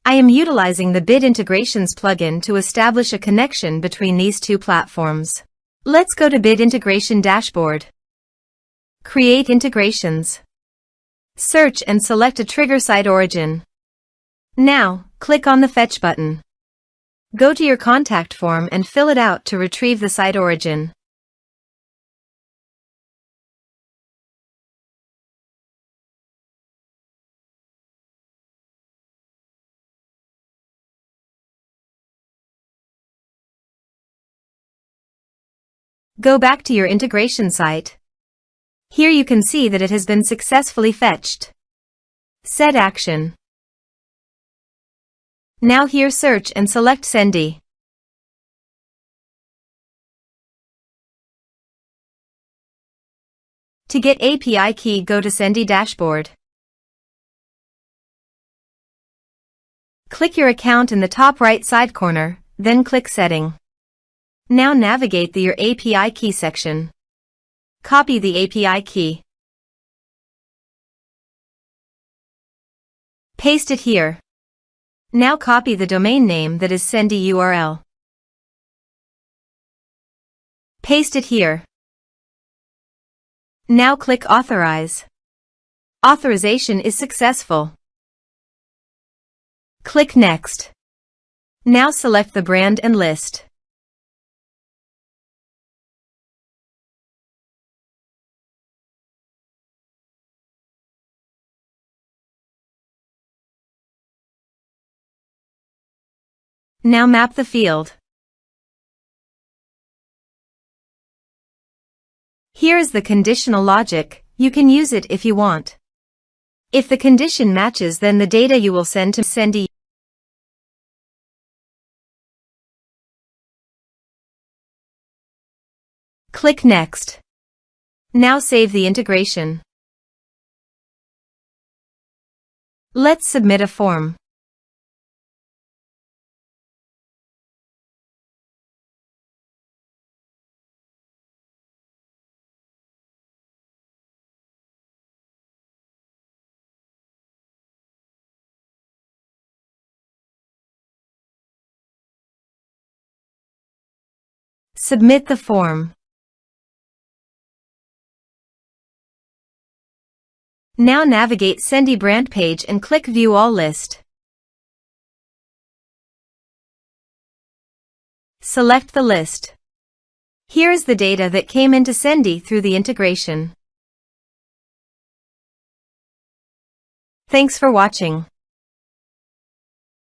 I am utilizing the Bid Integrations plugin to establish a connection between these two platforms. Let's go to Bid Integration Dashboard. Create integrations. Search and select a trigger SiteOrigin. Now, click on the Fetch button. Go to your contact form and fill it out to retrieve the SiteOrigin. Go back to your integration site. Here you can see that it has been successfully fetched. Set action. Now here search and select Sendy. To get API key, go to Sendy dashboard. Click your account in the top right side corner, then click Setting. Now navigate to your API key section. Copy the API key. Paste it here. Now copy the domain name, that is Sendy URL. Paste it here. Now click Authorize. Authorization is successful. Click Next. Now select the brand and list. Now map the field. Here is the conditional logic. You can use it if you want. If the condition matches, then the data you will send to Sendy. Click Next. Now save the integration. Let's submit a form. Submit the form. Now navigate Sendy brand page and click View All List. Select the list. Here is the data that came into Sendy through the integration. Thanks for watching.